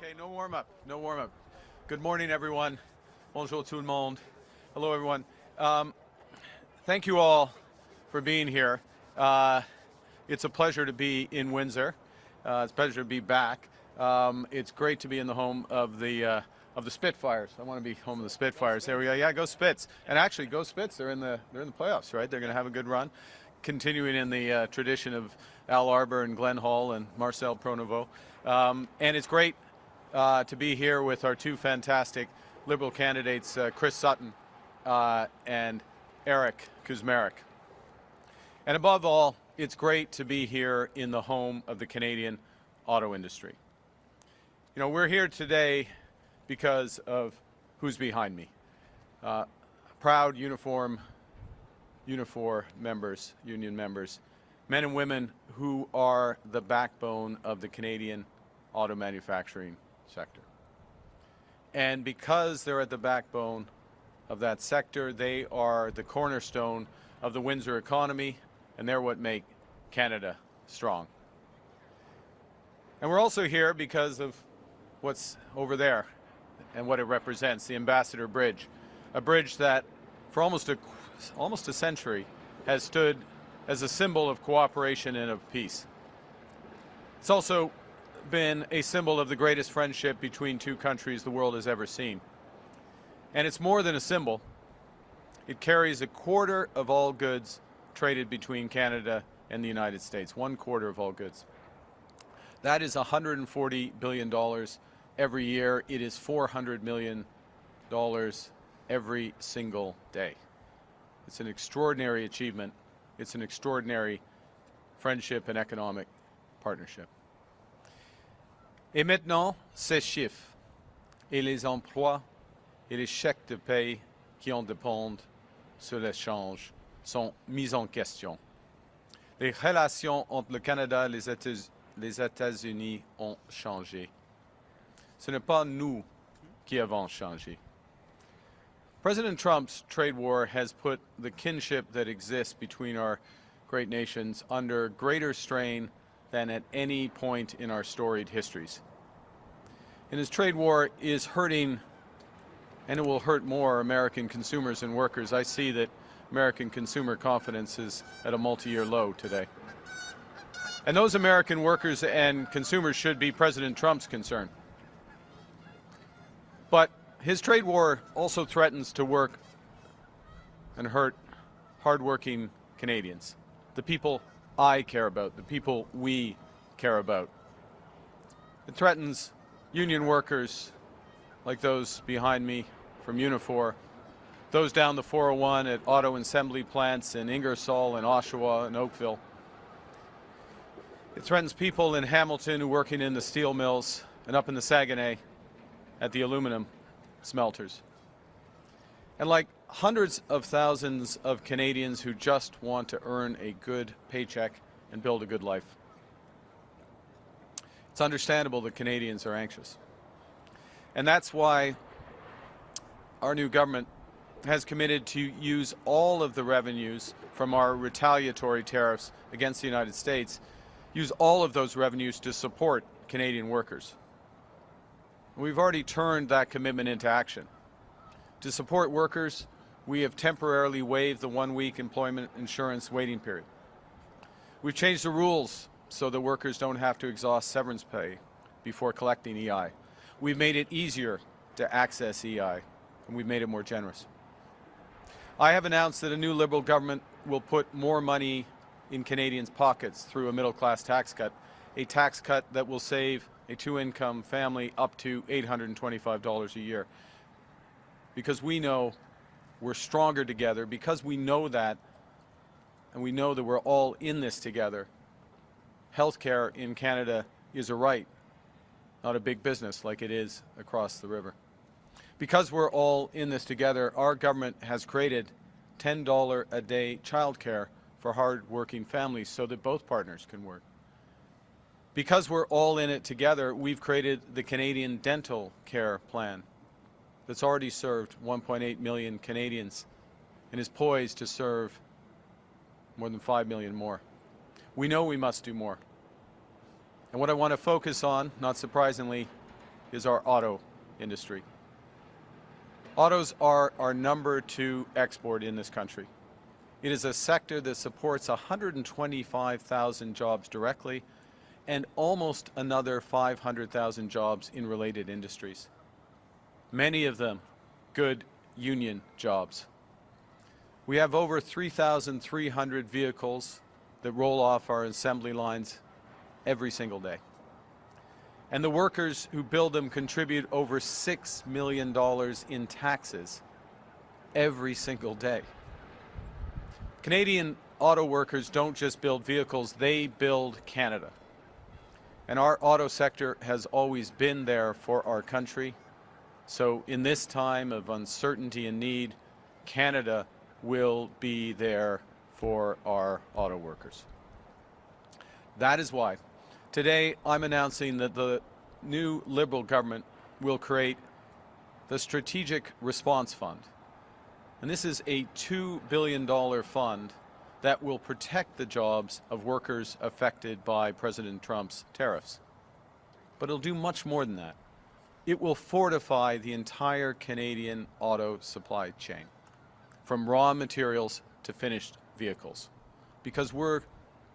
Okay, no warm-up, no warm-up. Good morning, everyone. Bonjour tout le monde. Hello, everyone. Thank you all for being here. It's a pleasure to be in Windsor. It's a pleasure to be back. It's great to be in the home of the Spitfires. I want to be home of the Spitfires. There we go. Yeah, go Spits. And actually, go Spits. They're in the playoffs, right? They're going to have a good run, continuing in the tradition of Al Arbour and Glenn Hall and Marcel Pronovost. And it's great to be here with our two fantastic Liberal candidates, Chris Sutton and Eric Kuzmarek. And above all, it's great to be here in the home of the Canadian auto industry. You know, we're here today because of who's behind me. Proud union members, men and women who are the backbone of the Canadian auto manufacturing sector. And because they're at the backbone of that sector, they are the cornerstone of the Windsor economy, and they're what make Canada strong. And we're also here because of what's over there and what it represents, the Ambassador Bridge, a bridge that for almost a century has stood as a symbol of cooperation and of peace. It's also been a symbol of the greatest friendship between two countries the world has ever seen. And it's more than a symbol. It carries a quarter of all goods traded between Canada and the United States, 1/4 of all goods. That is $140 billion every year. It is $400 million every single day. It's an extraordinary achievement. It's an extraordinary friendship and economic partnership. Et maintenant, ces chiffres et les emplois et les chèques de paie qui en dépendent sur l'échange sont mis en question. Les relations entre le Canada et les États-Unis ont changé. Ce n'est pas nous qui avons changé. President Trump's trade war has put the kinship that exists between our great nations under greater strain than at any point in our storied histories. And his trade war is hurting, and it will hurt more, American consumers and workers. I see that American consumer confidence is at a multi-year low today. And those American workers and consumers should be President Trump's concern. But his trade war also threatens to work and hurt hardworking Canadians, the people I care about, the people we care about. It threatens union workers like those behind me from Unifor, those down the 401 at auto assembly plants in Ingersoll and Oshawa and Oakville. It threatens people in Hamilton who are working in the steel mills and up in the Saguenay at the aluminum smelters. And like hundreds of thousands of Canadians who just want to earn a good paycheck and build a good life. It's understandable that Canadians are anxious. And that's why our new government has committed to use all of the revenues from our retaliatory tariffs against the United States, use all of those revenues to support Canadian workers. We've already turned that commitment into action. To support workers, we have temporarily waived the 1-week employment insurance waiting period. We've changed the rules so that workers don't have to exhaust severance pay before collecting EI. We've made it easier to access EI, and we've made it more generous. I have announced that a new Liberal government will put more money in Canadians' pockets through a middle-class tax cut, a tax cut that will save a two-income family up to $825 a year. Because we know we're stronger together, because we know that, and we know that we're all in this together. Healthcare in Canada is a right, not a big business like it is across the river. Because we're all in this together, our government has created $10 a day childcare for hard-working families so that both partners can work. Because we're all in it together, we've created the Canadian Dental Care Plan that's already served 1.8 million Canadians and is poised to serve more than 5 million more. We know we must do more. And what I want to focus on, not surprisingly, is our auto industry. Autos are our number 2 export in this country. It is a sector that supports 125,000 jobs directly and almost another 500,000 jobs in related industries. Many of them good union jobs. We have over 3,300 vehicles that roll off our assembly lines every single day. And the workers who build them contribute over $6 million in taxes every single day. Canadian auto workers don't just build vehicles, they build Canada. And our auto sector has always been there for our country. So in this time of uncertainty and need, Canada will be there for our auto workers. That is why today I'm announcing that the new Liberal government will create the Strategic Response Fund. And this is a $2 billion fund that will protect the jobs of workers affected by President Trump's tariffs. But it'll do much more than that. It will fortify the entire Canadian auto supply chain, from raw materials to finished vehicles. Because we're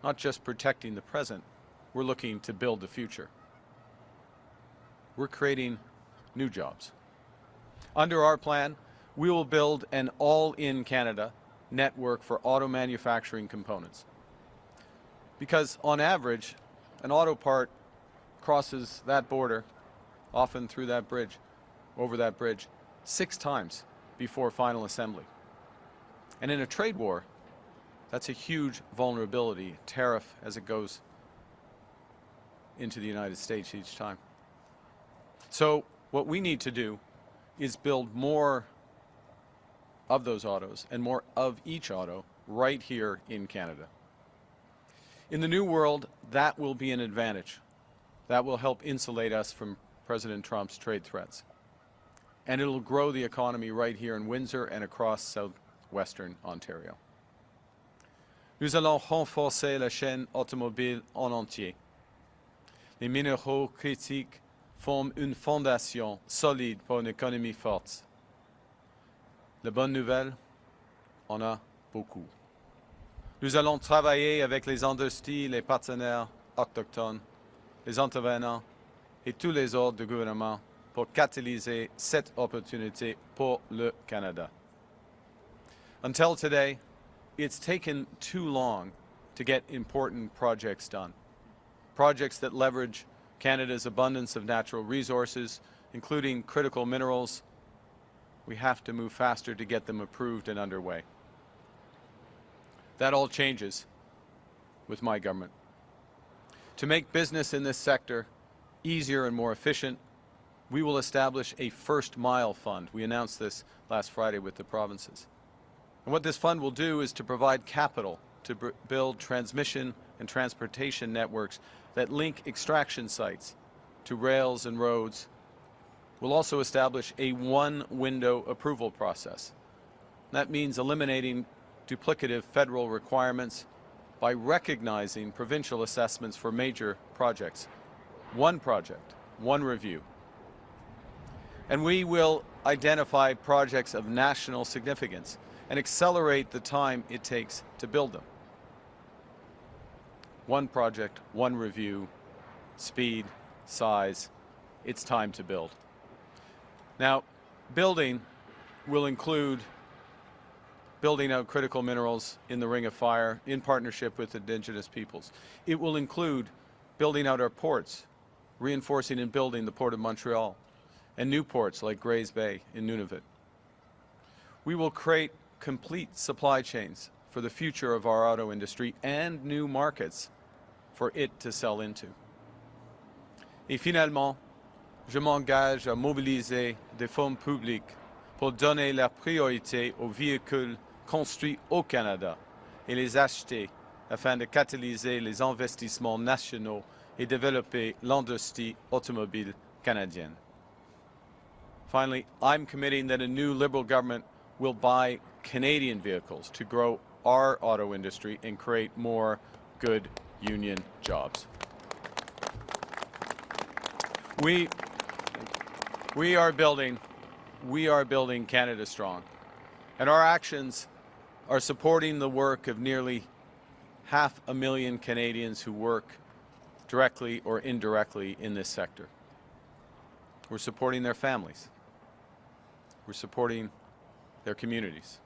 not just protecting the present, we're looking to build the future. We're creating new jobs. Under our plan, we will build an all-in Canada network for auto manufacturing components. Because on average, an auto part crosses that border, often through that bridge, over that bridge, 6 times before final assembly. And in a trade war, that's a huge vulnerability, tariff as it goes into the United States each time. So what we need to do is build more of those autos and more of each auto right here in Canada. In the new world, that will be an advantage. That will help insulate us from President Trump's trade threats. And it'll grow the economy right here in Windsor and across southwestern Ontario. Nous allons renforcer la chaîne automobile en entier. Les minéraux critiques forment une fondation solide pour une économie forte. La bonne nouvelle, on a beaucoup. Nous allons travailler avec les industries, les partenaires autochtones, les intervenants et tous les autres du gouvernement pour catalyser cette opportunité pour le Canada. Until today, it's taken too long to get important projects done. Projects that leverage Canada's abundance of natural resources, including critical minerals. We have to move faster to get them approved and underway. That all changes with my government. To make business in this sector easier and more efficient, we will establish a First Mile Fund. We announced this last Friday with the provinces. And what this fund will do is to provide capital to build transmission and transportation networks that link extraction sites to rails and roads. We'll also establish a one-window approval process. That means eliminating duplicative federal requirements by recognizing provincial assessments for major projects. One project, one review. And we will identify projects of national significance and accelerate the time it takes to build them. One project, one review, speed, size, it's time to build. Now, building will include building out critical minerals in the Ring of Fire in partnership with Indigenous peoples. It will include building out our ports, reinforcing and building the Port of Montreal, and new ports like Grays Bay in Nunavut. We will create complete supply chains for the future of our auto industry and new markets for it to sell into. Et finalement, je m'engage à mobiliser des fonds publics pour donner la priorité aux véhicules construits au Canada et les acheter afin de catalyser les investissements nationaux et développer l'industrie automobile canadienne. Finally, I'm committing that a new Liberal government will buy Canadian vehicles to grow our auto industry and create more good union jobs. Thank We are building Canada strong. And our actions are supporting the work of nearly 500,000 Canadians who work directly or indirectly in this sector. We're supporting their families. We're supporting their communities.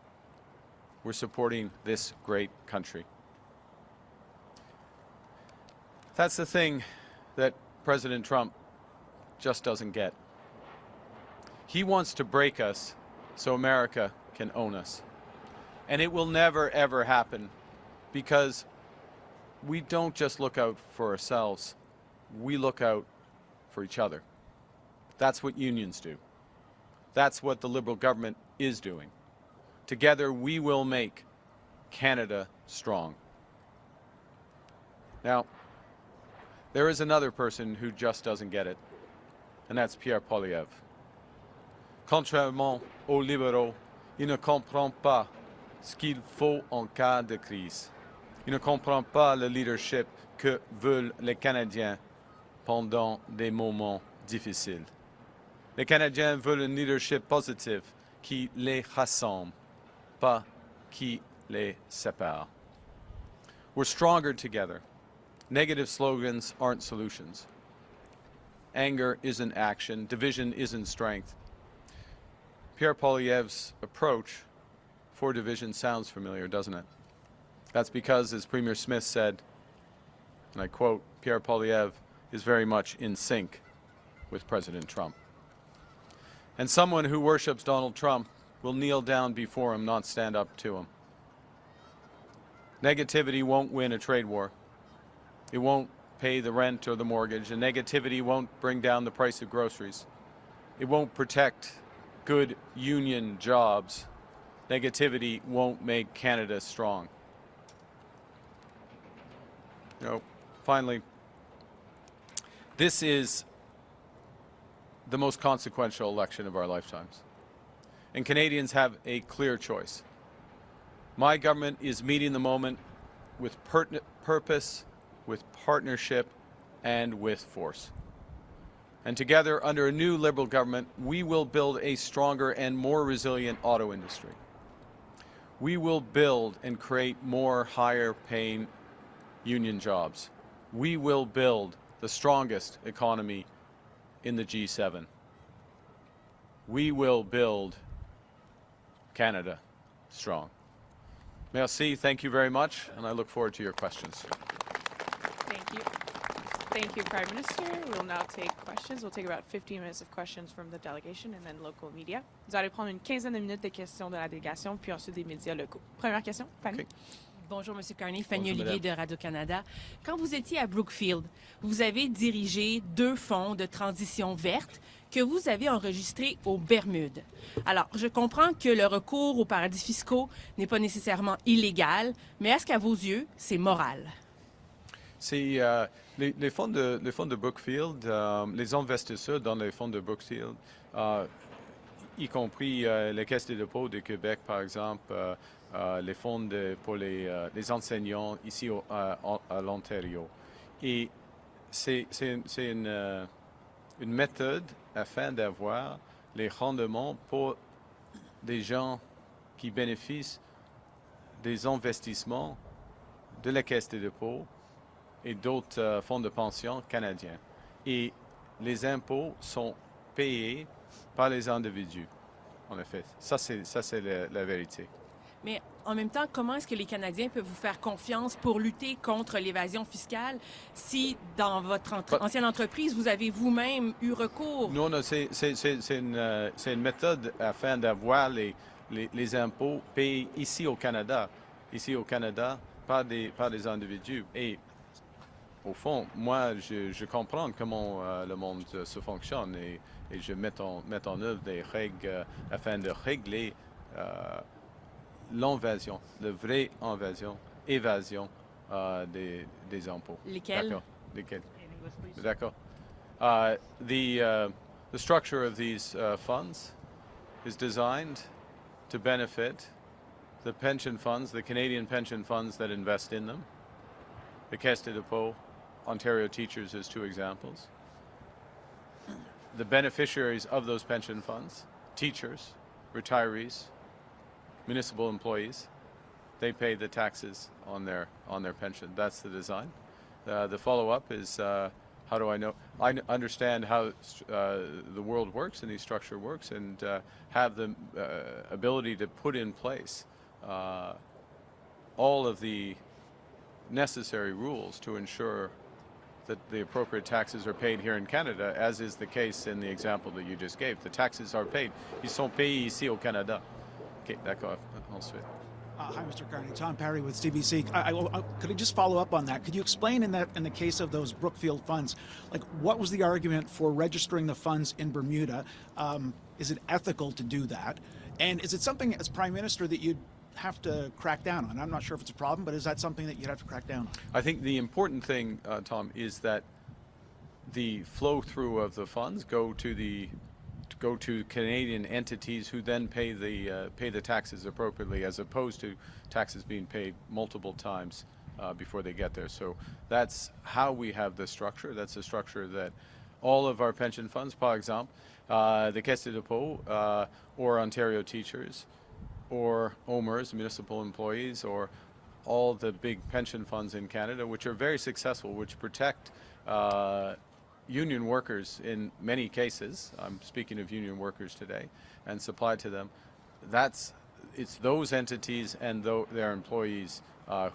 We're supporting this great country. That's the thing that President Trump just doesn't get. He wants to break us so America can own us. And it will never, ever happen because we don't just look out for ourselves, we look out for each other. That's what unions do. That's what the Liberal government is doing. Together we will make Canada strong. Now, there is another person who just doesn't get it, and that's Pierre Poilievre. Contrairement aux libéraux, il ne comprend pas ce qu'il faut en cas de crise. Il ne comprend pas le leadership que veulent les Canadiens pendant des moments difficiles. Les Canadiens veulent un leadership positif qui les rassemble, pas qui les sépare. We're stronger together. Negative slogans aren't solutions. Anger isn't action. Division isn't strength. Pierre Poilievre's approach for division sounds familiar, doesn't it? That's because, as Premier Smith said, and I quote, Pierre Poilievre is very much in sync with President Trump. And someone who worships Donald Trump will kneel down before him, not stand up to him. Negativity won't win a trade war. It won't pay the rent or the mortgage, and negativity won't bring down the price of groceries. It won't protect good union jobs. Negativity won't make Canada strong. Finally, this is the most consequential election of our lifetimes. And Canadians have a clear choice. My government is meeting the moment with purpose, with partnership, and with force. And together, under a new Liberal government, we will build a stronger and more resilient auto industry. We will build and create more higher-paying union jobs. We will build the strongest economy in the G7. We will build Canada strong. Merci, thank you very much, and I look forward to your questions. Thank you. Thank you, Prime Minister. We'll now take questions. We'll take about 15 minutes of questions from the delegation and then local media. Vous allez prendre une quinzaine de minutes de questions de la délégation, puis ensuite des médias locaux. Première question, Fanny. Okay. Bonjour, M. Carney. Fanny Bonjour, Olivier madame. de Radio-Canada. Quand vous étiez à Brookfield, vous avez dirigé 2 fonds de transition verte que vous avez enregistrés aux Bermudes. Alors, je comprends que le recours aux paradis fiscaux n'est pas nécessairement illégal, mais est-ce qu'à vos yeux, c'est moral? C'est les fonds de Brookfield, les investisseurs dans les fonds de Brookfield, y compris les caisses de dépôt de Québec, par exemple, les fonds pour les enseignants ici à l'Ontario. Et c'est une méthode afin d'avoir les rendements pour des gens qui bénéficient des investissements de la caisse de dépôt et d'autres fonds de pension canadiens. Et les impôts sont payés par les individus, en effet. Ça, c'est la vérité. Mais en même temps, comment est-ce que les Canadiens peuvent vous faire confiance pour lutter contre l'évasion fiscale si, dans votre ancienne entreprise, vous avez vous-même eu recours? Non, c'est une méthode afin d'avoir les impôts payés ici au Canada par des individus. Et au fond, moi, je comprends comment le monde se fonctionne et je mets en œuvre des règles afin de régler l'invasion, la vraie évasion des impôts. Lesquels? D'accord. Lesquels? D'accord. The structure of these funds is designed to benefit the pension funds, the Canadian pension funds that invest in them. The Caisse de dépôt, Ontario Teachers is 2 examples. the beneficiaries of those pension funds, teachers, retirees, municipal employees, they pay the taxes on their pension. That's the design. The follow-up is how do I know? I understand how the world works and the structure works, and have the ability to put in place all of the necessary rules to ensure that the appropriate taxes are paid here in Canada, as is the case in the example that you just gave. The taxes are paid. Ils sont payés ici au Canada. OK, d'accord. Ensuite. Hi, Mr. Carney. Tom Parry with CBC. Could I just follow up on that? Could you explain in the case of those Brookfield funds, like what was the argument for registering the funds in Bermuda? Is it ethical to do that? And is it something as Prime Minister that you'd have to crack down on? I'm not sure if it's a problem, but is that something that you'd have to crack down on? I think the important thing, Tom, is that the flow through of the funds go to Canadian entities who then pay the taxes appropriately, as opposed to taxes being paid multiple times before they get there. So that's how we have the structure. That's the structure that all of our pension funds, par exemple, the Caisse de dépôt, or Ontario teachers, or OMERS, municipal employees, or all the big pension funds in Canada, which are very successful, which protect union workers in many cases. I'm speaking of union workers today, and supply to them. It's those entities and their employees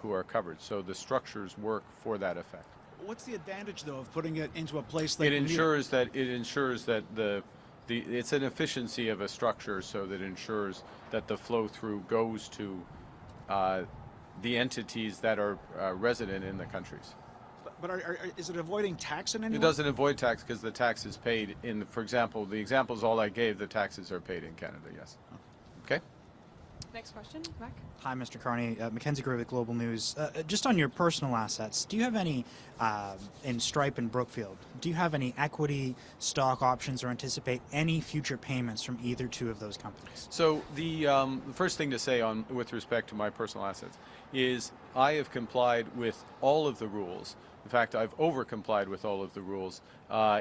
who are covered. So the structures work for that effect. What's the advantage, though, of putting it into a place like it ensures that it's an efficiency of a structure, so that ensures that the flow through goes to the entities that are resident in the countries. But is it avoiding tax in any way? It doesn't avoid tax, because the tax is paid in, for example, the examples all I gave, the taxes are paid in Canada, yes. Okay? Next question, Mac. Hi, Mr. Carney. Mackenzie Gray with Global News. Just on your personal assets, do you have any, in Stripe and Brookfield, do you have any equity, stock options, or anticipate any future payments from either two of those companies? So the first thing to say with respect to my personal assets is I have complied with all of the rules. In fact, I've over-complied with all of the rules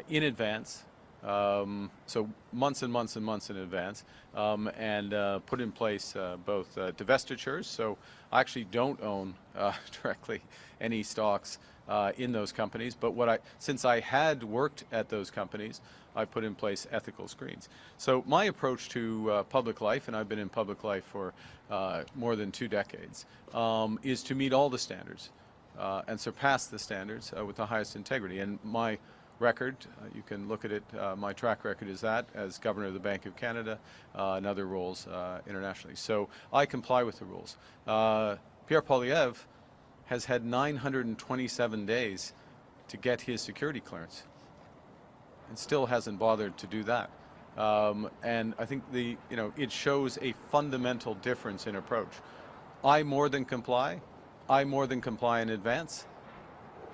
in advance, so months and months and months in advance, and put in place both divestitures. So I actually don't own directly any stocks in those companies, but since I had worked at those companies, I put in place ethical screens. So my approach to public life, and I've been in public life for more than 2 decades, is to meet all the standards and surpass the standards with the highest integrity. And my record, you can look at it, my track record is that as Governor of the Bank of Canada and other roles internationally. So I comply with the rules. Pierre Poilievre has had 927 days to get his security clearance and still hasn't bothered to do that. And I think it shows a fundamental difference in approach. I more than comply in advance.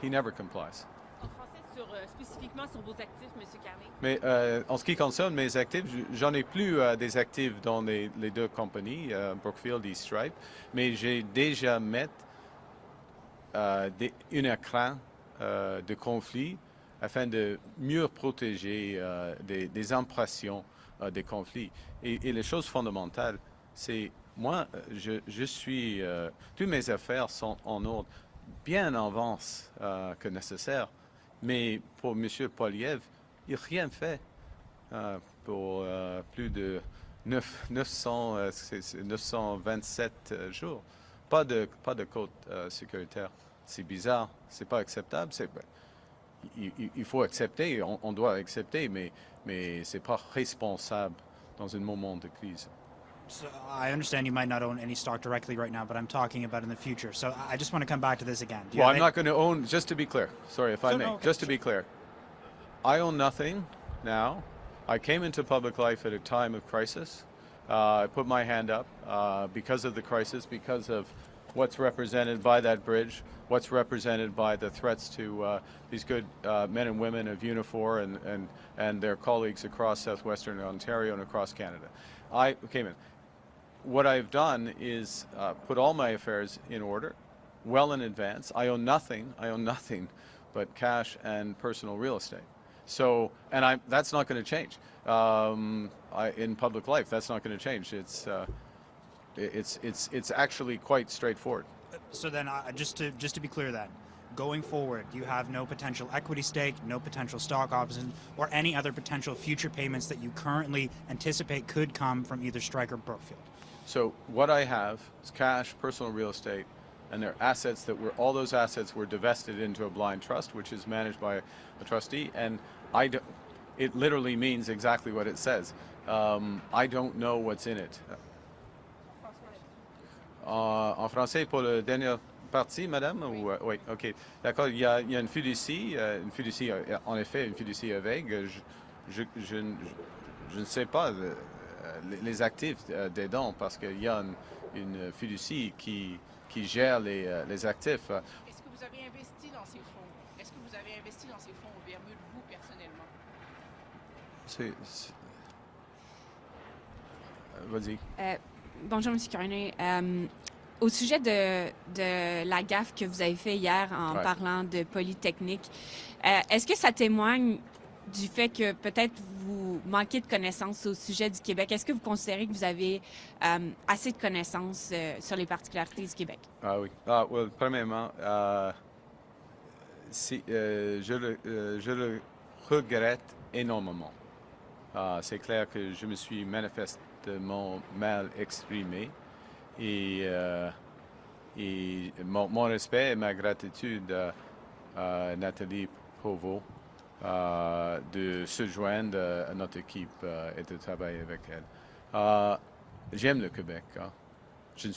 He never complies. Spécifiquement sur vos actifs, M. Carney. Mais en ce qui concerne mes actifs, j'en ai plus des actifs dans les 2 compagnies, Brookfield et Stripe, mais j'ai déjà mis un écran de conflit afin de mieux protéger des impressions des conflits. Et les choses fondamentales, c'est moi, je suis, toutes mes affaires sont en ordre bien en avance que nécessaire. Mais pour M. Poilievre, il n'a rien fait pour plus de 927 jours. Pas de code sécuritaire. C'est bizarre, c'est pas acceptable. Il faut accepter, on doit accepter, mais c'est pas responsable dans un moment de crise. So I understand you might not own any stock directly right now, but I'm talking about in the future. So I just want to come back to this again. Well, I'm not going to own, just to be clear, sorry if I may, okay. just to be clear, I own nothing now. I came into public life at a time of crisis. I put my hand up because of the crisis, because of what's represented by that bridge, what's represented by the threats to these good men and women of Unifor and their colleagues across southwestern Ontario and across Canada. I came in. What I've done is put all my affairs in order, well in advance. I own nothing but cash and personal real estate. So, and that's not going to change. In public life, that's not going to change. It's actually quite straightforward. So then, just to be clear then, going forward, you have no potential equity stake, no potential stock options, or any other potential future payments that you currently anticipate could come from either Strike or Brookfield. So what I have is cash, personal real estate, and they're assets all those assets were divested into a blind trust, which is managed by a trustee, and it literally means exactly what it says. I don't know what's in it. En français pour la dernière partie, madame? Ou, oui, ok. D'accord, il y a une fiducie, en effet, une fiducie aveugle. Je ne sais pas les actifs dedans parce qu'il y a une fiducie qui gère les actifs. Est-ce que vous avez investi dans ces fonds? Est-ce que vous avez investi dans ces fonds au Bermude, vous, personnellement? Vas-y. Bonjour, M. Carney. Au sujet de la gaffe que vous avez fait hier en Ouais. parlant de Polytechnique, est-ce que ça témoigne du fait que peut-être vous manquez de connaissances au sujet du Québec? Est-ce que vous considérez que vous avez assez de connaissances sur les particularités du Québec? Ah oui. Well, premièrement, je le regrette énormément. C'est clair que je me suis manifestement mal exprimé et mon respect et ma gratitude à Nathalie Provost de se joindre à notre équipe et de travailler avec elle. J'aime le Québec. Hein. Je ne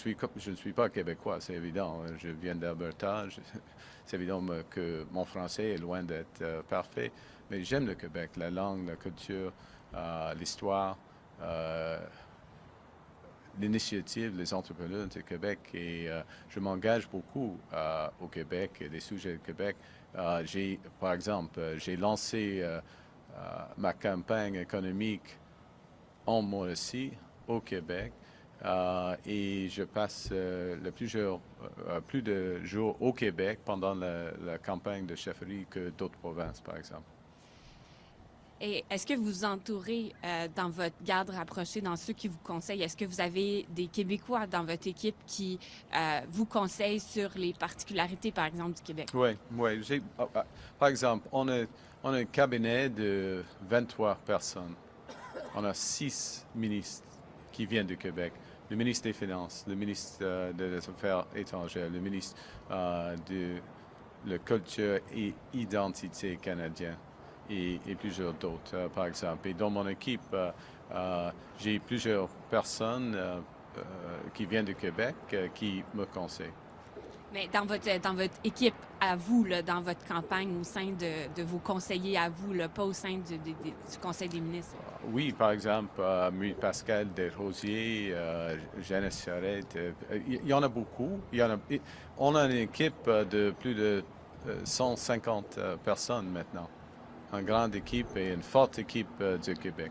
suis pas québécois, c'est évident. Je viens d'Alberta. C'est évident que mon français est loin d'être parfait. Mais j'aime le Québec, la langue, la culture, l'histoire, l'initiative, les entrepreneurs du Québec. Et je m'engage beaucoup au Québec et des sujets du Québec. Par exemple, j'ai lancé ma campagne économique en Mauricie, au Québec. Et je passe plus de jours au Québec pendant la campagne de chefferie que d'autres provinces, par exemple. Et est-ce que vous vous entourez dans votre garde rapprochée, dans ceux qui vous conseillent? Est-ce que vous avez des Québécois dans votre équipe qui vous conseillent sur les particularités, par exemple, du Québec? Oui. Par exemple, on a un cabinet de 23 personnes. On a 6 ministres qui viennent du Québec. Le ministre des Finances, le ministre des Affaires étrangères, le ministre de la Culture et Identité canadienne et plusieurs d'autres, par exemple. Et dans mon équipe, j'ai plusieurs personnes qui viennent du Québec qui me conseillent. Mais dans votre équipe à vous, là, dans votre campagne, au sein de vos conseillers à vous, là, pas au sein du Conseil des ministres? Oui, par exemple, Pascal Desrosiers, Janice Charette, il y en a beaucoup. On a une équipe de plus de 150 personnes maintenant. Une grande équipe et une forte équipe du Québec.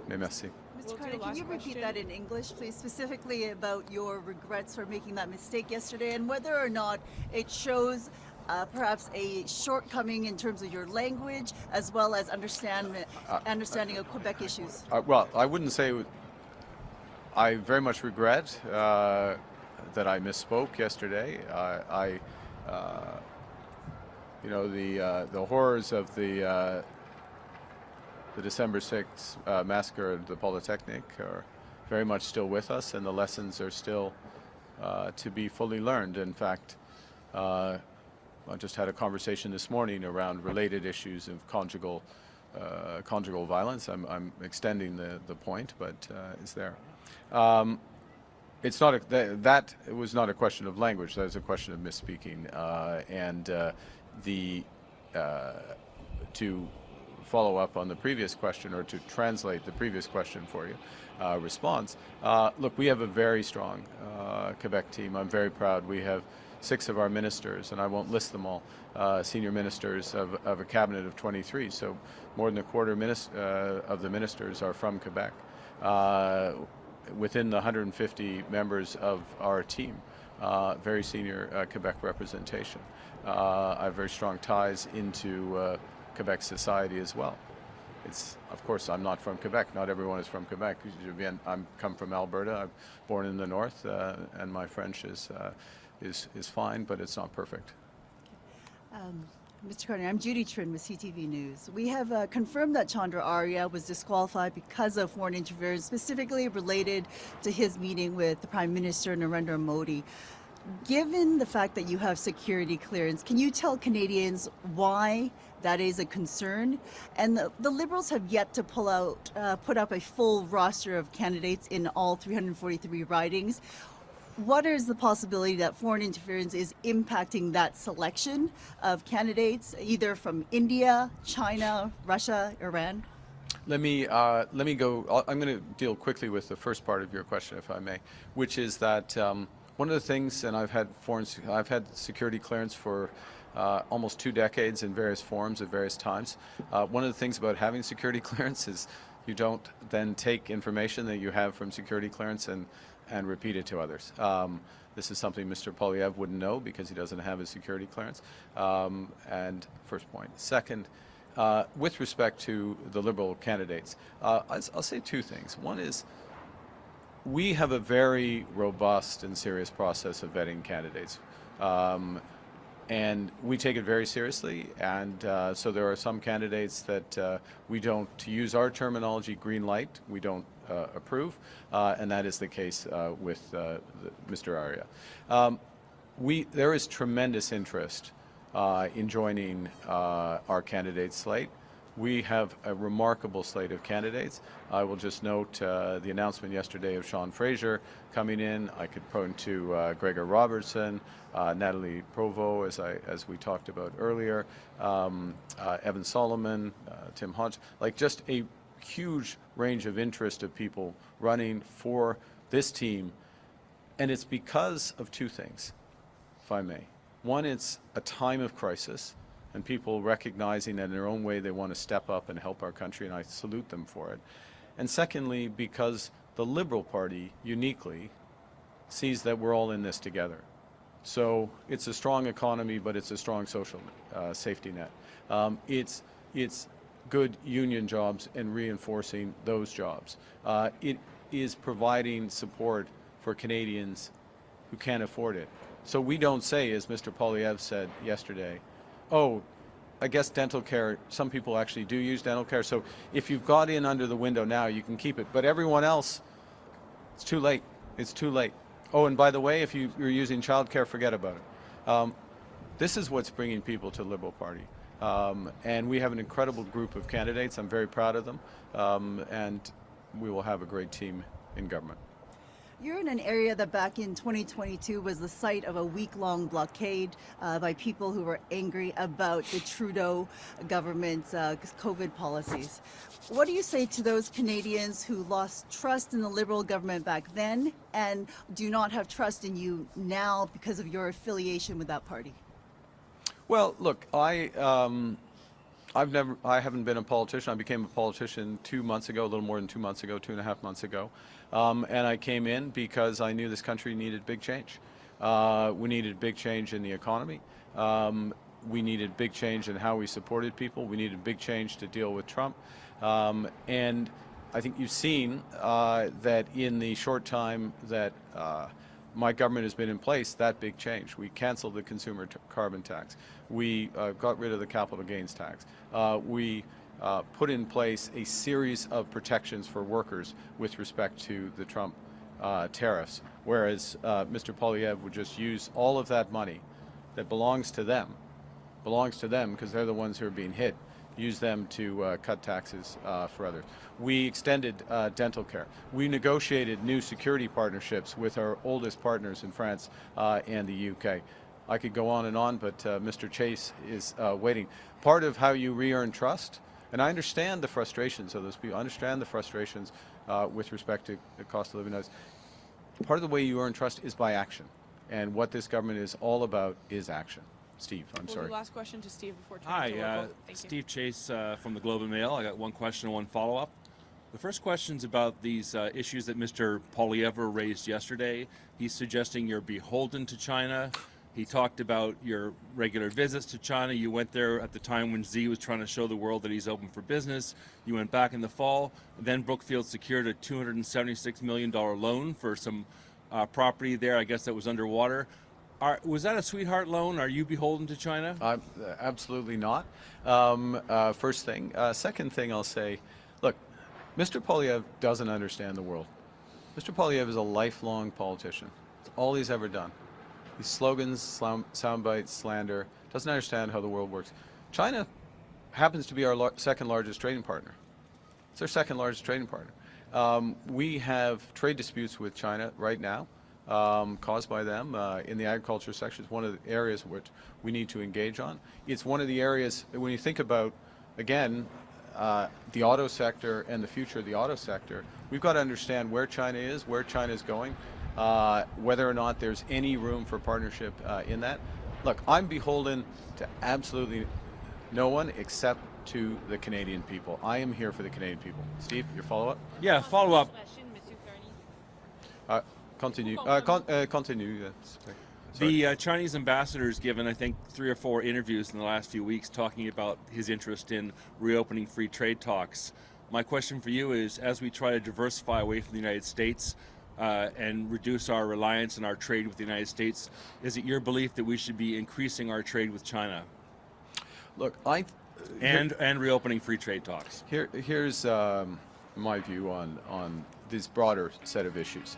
Mais merci. We'll Mr. do Carney, the can you last repeat question. that in English, please, specifically about your regrets for making that mistake yesterday and whether or not it shows perhaps a shortcoming in terms of your language as well as understanding of Quebec issues? Well, I wouldn't say I very much regret that I misspoke yesterday. The horrors of the December 6th massacre at the Polytechnique are very much still with us, and the lessons are still to be fully learned. In fact, I just had a conversation this morning around related issues of conjugal violence. I'm extending the point, but it's there. It's not that it was not a question of language. That was a question of misspeaking, to follow up on the previous question, or to translate the previous question for you, response. Look, we have a very strong Quebec team. I'm very proud. We have 6 of our ministers, and I won't list them all, senior ministers of a cabinet of 23. So more than a quarter of the ministers are from Quebec. Within the 150 members of our team, very senior Quebec representation. I have very strong ties into Quebec society as well. It's, of course, I'm not from Quebec. Not everyone is from Quebec. I'm come from Alberta. I'm born in the north, and my French is fine, but it's not perfect. Mr. Carney, I'm Judy Trin with CTV News. We have confirmed that Chandra Arya was disqualified because of foreign interference, specifically related to his meeting with the Prime Minister Narendra Modi. Given the fact that you have security clearance, can you tell Canadians why that is a concern? And the Liberals have yet to put up a full roster of candidates in all 343 ridings. What is the possibility that foreign interference is impacting that selection of candidates, either from India, China, Russia, Iran? Let me go. I'm going to deal quickly with the first part of your question, if I may, which is that one of the things, and I've had security clearance for almost 2 decades in various forms at various times. One of the things about having security clearance is you don't then take information that you have from security clearance and repeat it to others. This is something Mr. Poilievre wouldn't know because he doesn't have his security clearance. And first point. Second, with respect to the Liberal candidates, I'll say 2 things. One is we have a very robust and serious process of vetting candidates. And we take it very seriously, and so there are some candidates that we don't, to use our terminology, green light, we don't approve, and that is the case with Mr. Arya. There is tremendous interest in joining our candidate slate. We have a remarkable slate of candidates. I will just note the announcement yesterday of Sean Fraser coming in. I could point to Gregor Robertson, Natalie Provost, as we talked about earlier, Evan Solomon, Tim Hodge, like just a huge range of interest of people running for this team. And it's because of 2 things, if I may. One, it's a time of crisis, and people recognizing that in their own way they want to step up and help our country, and I salute them for it. And secondly, because the Liberal Party uniquely sees that we're all in this together. So it's a strong economy, but it's a strong social safety net. It's good union jobs and reinforcing those jobs. It is providing support for Canadians who can't afford it. So we don't say, as Mr. Poilievre said yesterday, oh, I guess dental care, some people actually do use dental care, so if you've got in under the window now, you can keep it. But everyone else, it's too late. It's too late. Oh, and by the way, if you're using childcare, forget about it. This is what's bringing people to the Liberal Party. And we have an incredible group of candidates. I'm very proud of them. And we will have a great team in government. You're in an area that back in 2022 was the site of a week-long blockade by people who were angry about the Trudeau government's COVID policies. What do you say to those Canadians who lost trust in the Liberal government back then and do not have trust in you now because of your affiliation with that party? Well, look, I haven't been a politician. I became a politician 2 months ago, a little more than 2 months ago, 2.5 months ago. And I came in because I knew this country needed big change. We needed big change in the economy. We needed big change in how we supported people. We needed big change to deal with Trump. And I think you've seen that in the short time that my government has been in place, that big change. We canceled the consumer carbon tax. We got rid of the capital gains tax. We put in place a series of protections for workers with respect to the Trump tariffs, whereas Mr. Poilievre would just use all of that money that belongs to them because they're the ones who are being hit, use them to cut taxes for others. We extended dental care. We negotiated new security partnerships with our oldest partners in France and the UK. I could go on, but Mr. Chase is waiting. Part of how you re-earn trust, and I understand the frustrations of those people, I understand the frustrations with respect to the cost of living. Part of the way you earn trust is by action. And what this government is all about is action. Steve, I'm sorry. Last question to Steve before turning to Hi, local. Thank you. Steve Chase from the Globe and Mail. I got one question and one follow-up. The first question's about these issues that Mr. Poilievre raised yesterday. He's suggesting you're beholden to China. He talked about your regular visits to China. You went there at the time when Xi was trying to show the world that he's open for business. You went back in the fall. Then Brookfield secured a $276 million loan for some property there. I guess that was underwater. Was that a sweetheart loan? Are you beholden to China? Absolutely not. First thing. Second thing I'll say, look, Mr. Poilievre doesn't understand the world. Mr. Poilievre is a lifelong politician. It's all he's ever done. These slogans, sound bites, slander, doesn't understand how the world works. China happens to be our second largest trading partner. It's our second largest trading partner. We have trade disputes with China right now caused by them in the agriculture sector. It's one of the areas which we need to engage on. It's one of the areas, when you think about, again, the auto sector and the future of the auto sector, we've got to understand where China is, where China is going, whether or not there's any room for partnership in that. Look, I'm beholden to absolutely no one except to the Canadian people. I am here for the Canadian people. Steve, your follow-up? Yeah, follow-up. Continue. Continue. The Chinese ambassador has given, I think, 3 or 4 interviews in the last few weeks talking about his interest in reopening free trade talks. My question for you is, as we try to diversify away from the United States and reduce our reliance on our trade with the United States, is it your belief that we should be increasing our trade with China? Look, and reopening free trade talks. Here's my view on this broader set of issues.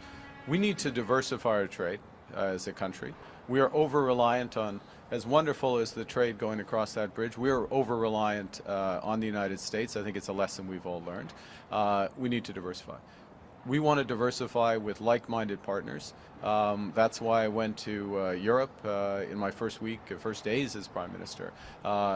We need to diversify our trade as a country. We are over-reliant on, as wonderful as the trade going across that bridge, we are over-reliant on the United States. I think it's a lesson we've all learned. We need to diversify. We want to diversify with like-minded partners. That's why I went to Europe in my first days as Prime Minister.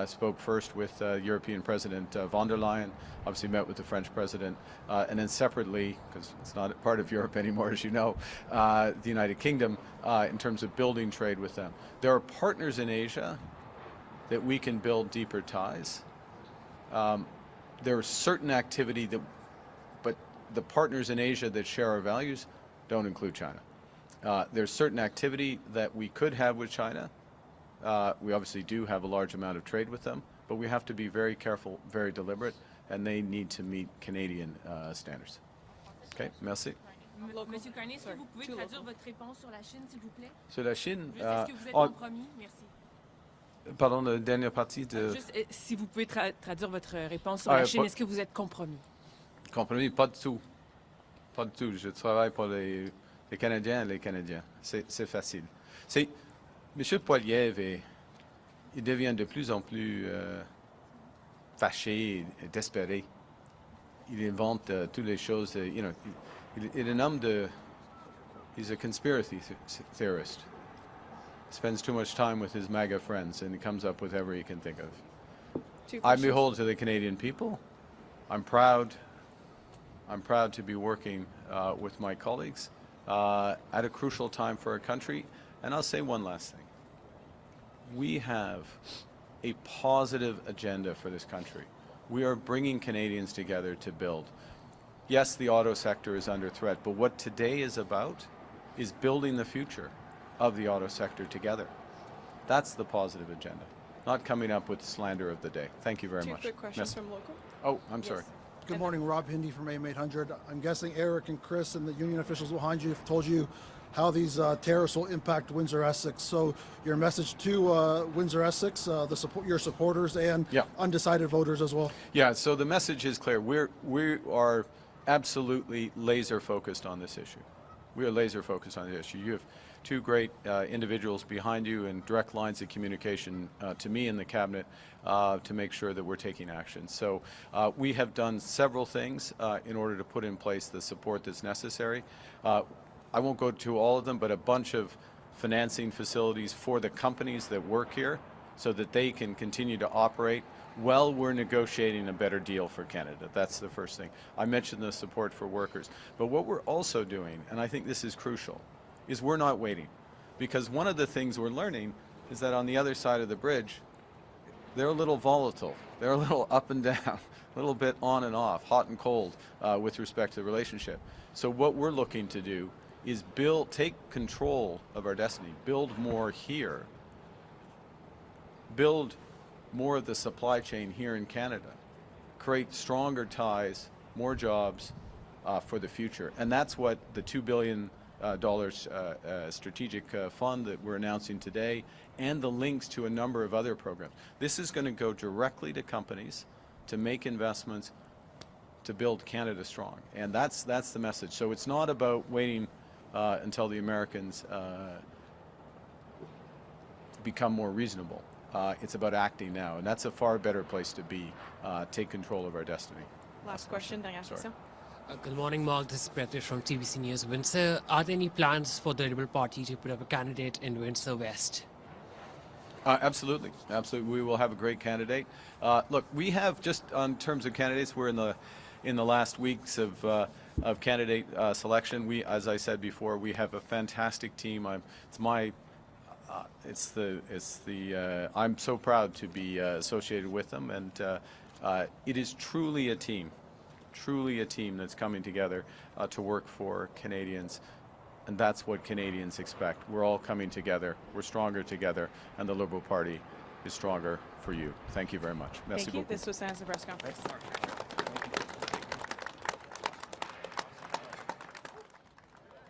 Spoke first with European President von der Leyen, obviously met with the French President, and then separately, because it's not part of Europe anymore, as you know, the United Kingdom, in terms of building trade with them. There are partners in Asia that we can build deeper ties. There is certain activity that, but the partners in Asia that share our values don't include China. There's certain activity that we could have with China. We obviously do have a large amount of trade with them, but we have to be very careful, very deliberate, and they need to meet Canadian standards. Okay, merci. Monsieur Carney, est-ce que vous pouvez traduire votre réponse sur la Chine, s'il vous plaît? Sur la Chine, Est-ce que vous êtes compromis? Merci. Pardon, la dernière partie de... Juste, si vous pouvez traduire votre réponse sur la Chine, est-ce que vous êtes compromis? Compromis, pas du tout. Pas du tout. Je travaille pour les Canadiens et les Canadiens. C'est facile. M. Poilievre, il devient de plus en plus fâché et désespéré. Il invente toutes les choses. Il est un homme de... He's a conspiracy theorist. Spends too much time with his MAGA friends, and he comes up with whatever he can think of. I'm beholden to the Canadian people. I'm proud to be working with my colleagues at a crucial time for our country. And I'll say one last thing. We have a positive agenda for this country. We are bringing Canadians together to build. Yes, the auto sector is under threat, but what today is about is building the future of the auto sector together. That's the positive agenda, not coming up with slander of the day. Thank you very much. 2 quick questions from local. Oh, I'm sorry. Good morning, Rob Hindy from AM 800. I'm guessing Eric and Chris and the union officials behind you have told you how these tariffs will impact Windsor Essex. So your message to Windsor Essex, your supporters and undecided voters as well. Yeah, so the message is clear. We are absolutely laser focused on this issue. We are laser focused on the issue. You have 2 great individuals behind you and direct lines of communication to me in the cabinet to make sure that we're taking action. So we have done several things in order to put in place the support that's necessary. I won't go to all of them, but a bunch of financing facilities for the companies that work here so that they can continue to operate while we're negotiating a better deal for Canada. That's the first thing. I mentioned the support for workers. But what we're also doing, and I think this is crucial, is we're not waiting. Because one of the things we're learning is that on the other side of the bridge, they're a little volatile. They're a little up and down, a little bit on and off, hot and cold with respect to the relationship. So what we're looking to do is take control of our destiny, build more here, build more of the supply chain here in Canada, create stronger ties, more jobs for the future. And that's what the $2 billion strategic fund that we're announcing today, and the links to a number of other programs. This is going to go directly to companies to make investments to build Canada strong. And that's the message. So it's not about waiting until the Americans become more reasonable. It's about acting now, and that's a far better place to be. Take control of our destiny. Last question, dernière question. Good morning, Mark. This is Pratish from TBC News, Windsor. Are there any plans for the Liberal Party to put up a candidate in Windsor West? Absolutely, absolutely. We will have a great candidate. Look, we have just on terms of candidates, we're in the last weeks of candidate selection. We, as I said before, we have a fantastic team. I'm so proud to be associated with them, and it is truly a team that's coming together to work for Canadians, and that's what Canadians expect. We're all coming together, we're stronger together, and the Liberal Party is stronger for you. Thank you very much. Merci Thank you. beaucoup. This was the press conference.